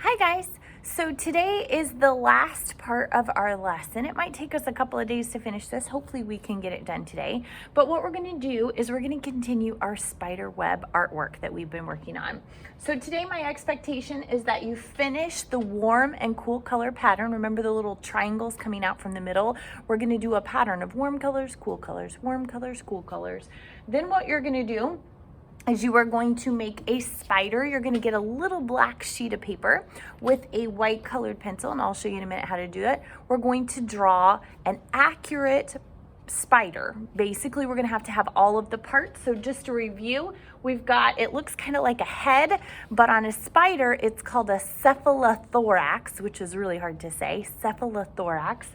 Hi guys! So today is the last part of our lesson. It might take us a couple of days to finish this. Hopefully we can get it done today. But what we're going to do is we're going to continue our spider web artwork that we've been working on. So today my expectation is that you finish the warm and cool color pattern. Remember the little triangles coming out from the middle? We're going to do a pattern of warm colors, cool colors, warm colors, cool colors. Then what you're going to do is you are going to make a spider. You're going to get a little black sheet of paper with a white colored pencil, and I'll show you in a minute how to do it. We're going to draw an accurate spider. Basically, we're going to have all of the parts. So just to review, we've got, it looks kind of like a head, but on a spider, it's called a cephalothorax, which is really hard to say, cephalothorax.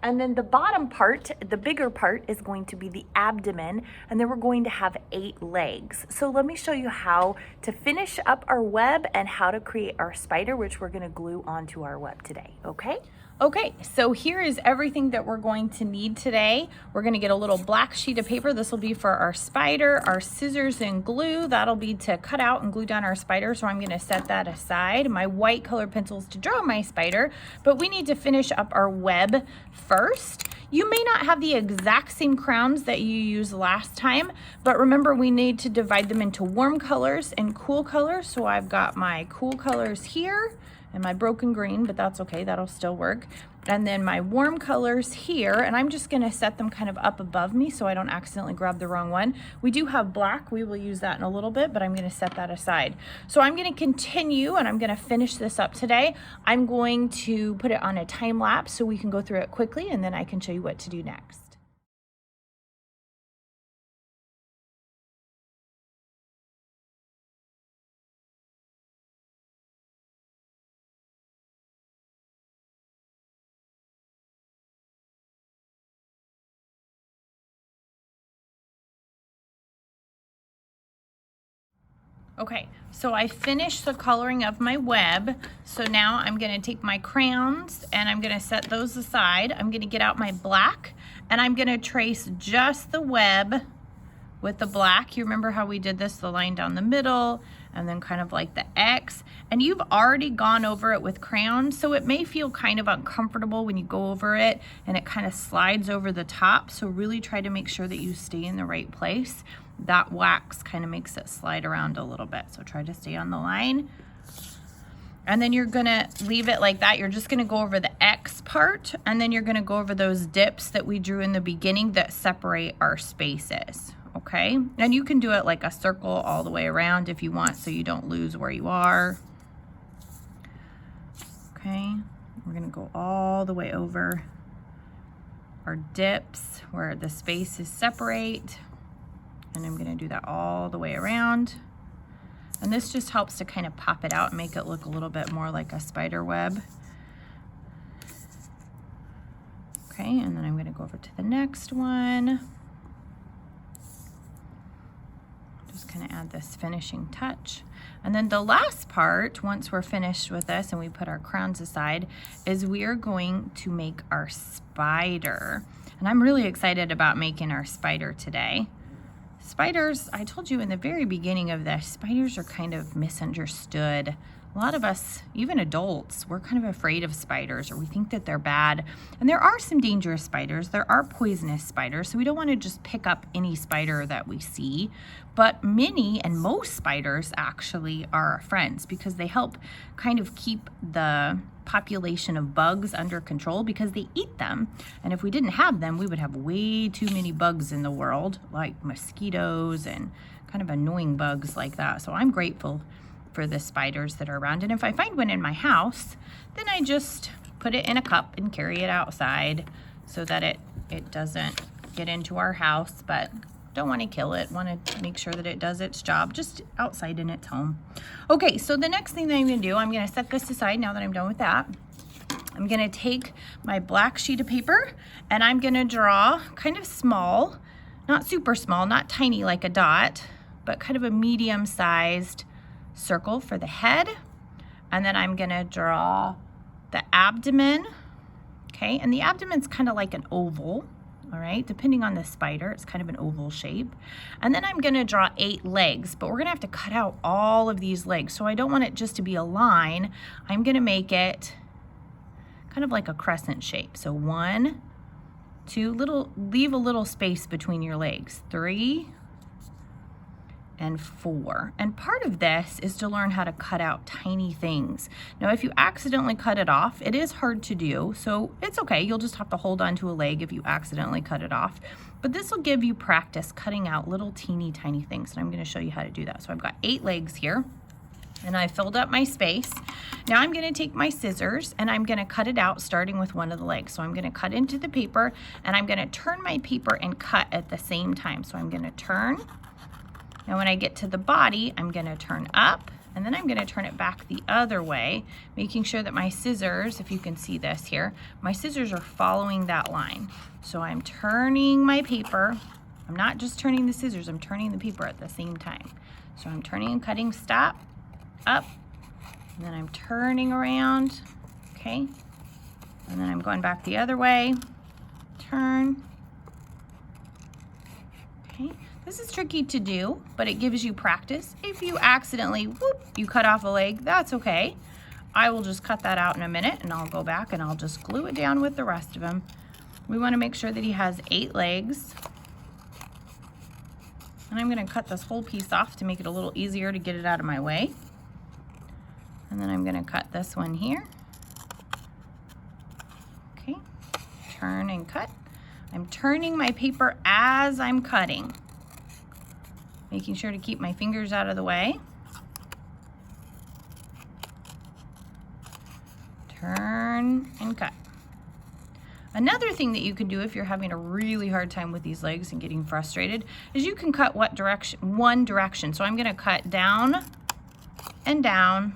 And then the bottom part, the bigger part, is going to be the abdomen, and then we're going to have 8 legs. So let me show you how to finish up our web and how to create our spider, which we're going to glue onto our web today, okay? Okay, so here is everything that we're going to need today. We're going to get a little black sheet of paper. This will be for our spider, our scissors and glue. That'll be to cut out and glue down our spider, so I'm going to set that aside. My white colored pencils to draw my spider, but we need to finish up our web first. You may not have the exact same crowns that you used last time, but remember we need to divide them into warm colors and cool colors. So I've got my cool colors here and my broken green, but that's okay, that'll still work. And then my warm colors here, and I'm just gonna set them kind of up above me so I don't accidentally grab the wrong one. We do have black, we will use that in a little bit, but I'm gonna set that aside. So I'm gonna continue and I'm gonna finish this up today. I'm going to put it on a time lapse so we can go through it quickly, and then I can show you what to do next. Okay, so I finished the coloring of my web. So now I'm gonna take my crayons and I'm gonna set those aside. I'm gonna get out my black and I'm gonna trace just the web with the black. You remember how we did this, the line down the middle and then kind of like the X, and you've already gone over it with crayons, so it may feel kind of uncomfortable when you go over it and it kind of slides over the top. So really try to make sure that you stay in the right place. That wax kind of makes it slide around a little bit, so try to stay on the line. And then you're gonna leave it like that. You're just gonna go over the X part, and then you're gonna go over those dips that we drew in the beginning that separate our spaces. Okay, and you can do it like a circle all the way around if you want, so you don't lose where you are. Okay, we're gonna go all the way over our dips where the spaces separate, and I'm gonna do that all the way around. And this just helps to kind of pop it out and make it look a little bit more like a spider web. Okay, and then I'm gonna go over to the next one. Just kind of add this finishing touch. And then the last part, once we're finished with this and we put our crowns aside, is we are going to make our spider. And I'm really excited about making our spider today. Spiders, I told you in the very beginning of this, spiders are kind of misunderstood. A lot of us, even adults, we're kind of afraid of spiders, or we think that they're bad. And there are some dangerous spiders. There are poisonous spiders, so we don't want to just pick up any spider that we see. But many and most spiders actually are our friends because they help kind of keep the population of bugs under control because they eat them. And if we didn't have them, we would have way too many bugs in the world, like mosquitoes and kind of annoying bugs like that. So I'm grateful for the spiders that are around. And if I find one in my house, then I just put it in a cup and carry it outside so that it doesn't get into our house, but don't want to kill it, want to make sure that it does its job just outside in its home. Okay, so the next thing that I'm going to do, I'm going to set this aside now that I'm done with that. I'm going to take my black sheet of paper and I'm going to draw kind of small, not super small, not tiny like a dot, but kind of a medium-sized circle for the head. And then I'm going to draw the abdomen. Okay, and the abdomen's kind of like an oval. all right, depending on the spider. It's kind of an oval shape. And then I'm gonna draw 8 legs, but we're gonna have to cut out all of these legs. So I don't want it just to be a line. I'm gonna make it kind of like a crescent shape. So 1, 2, leave a little space between your legs. 3 and 4. And part of this is to learn how to cut out tiny things. Now, if you accidentally cut it off, it is hard to do, so it's okay. You'll just have to hold on to a leg if you accidentally cut it off. But this will give you practice cutting out little teeny tiny things, and I'm gonna show you how to do that. So I've got 8 legs here, and I filled up my space. Now I'm gonna take my scissors and I'm gonna cut it out starting with one of the legs. So I'm gonna cut into the paper and I'm gonna turn my paper and cut at the same time. So I'm gonna turn. Now when I get to the body, I'm gonna turn up and then I'm gonna turn it back the other way, making sure that my scissors, if you can see this here, my scissors are following that line. So I'm turning my paper. I'm not just turning the scissors, I'm turning the paper at the same time. So I'm turning and cutting, stop, up, and then I'm turning around, okay? And then I'm going back the other way, turn, okay? This is tricky to do, but it gives you practice. If you accidentally, whoop, you cut off a leg, that's okay. I will just cut that out in a minute and I'll go back and I'll just glue it down with the rest of them. We wanna make sure that he has 8 legs. And I'm gonna cut this whole piece off to make it a little easier to get it out of my way. And then I'm gonna cut this one here. Okay, turn and cut. I'm turning my paper as I'm cutting, making sure to keep my fingers out of the way. Turn and cut. Another thing that you can do if you're having a really hard time with these legs and getting frustrated is you can cut one direction. So I'm gonna cut down and down,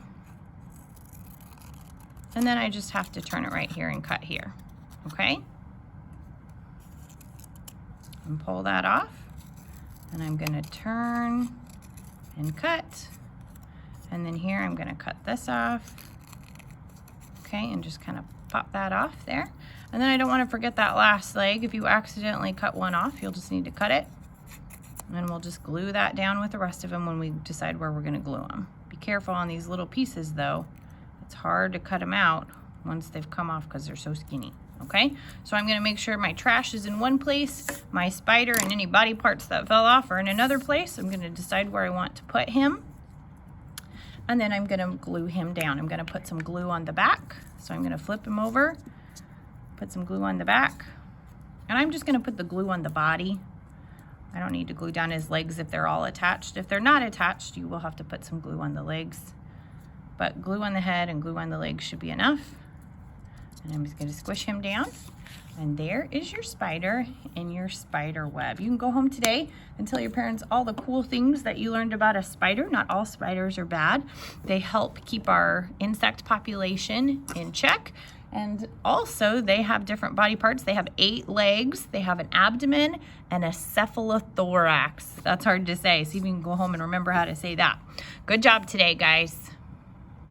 and then I just have to turn it right here and cut here, okay? And pull that off. And I'm gonna turn and cut. And then here I'm gonna cut this off. Okay, and just kind of pop that off there. And then I don't wanna forget that last leg. If you accidentally cut one off, you'll just need to cut it. And then we'll just glue that down with the rest of them when we decide where we're gonna glue them. Be careful on these little pieces though. It's hard to cut them out once they've come off because they're so skinny, okay? So I'm gonna make sure my trash is in one place, my spider and any body parts that fell off are in another place. I'm gonna decide where I want to put him. And then I'm gonna glue him down. I'm gonna put some glue on the back. So I'm gonna flip him over, put some glue on the back, and I'm just gonna put the glue on the body. I don't need to glue down his legs if they're all attached. If they're not attached, you will have to put some glue on the legs. But glue on the head and glue on the legs should be enough. And I'm just gonna squish him down. And there is your spider in your spider web. You can go home today and tell your parents all the cool things that you learned about a spider. Not all spiders are bad. They help keep our insect population in check. And also they have different body parts. They have 8 legs, they have an abdomen and a cephalothorax. That's hard to say, so you can go home and remember how to say that. Good job today, guys.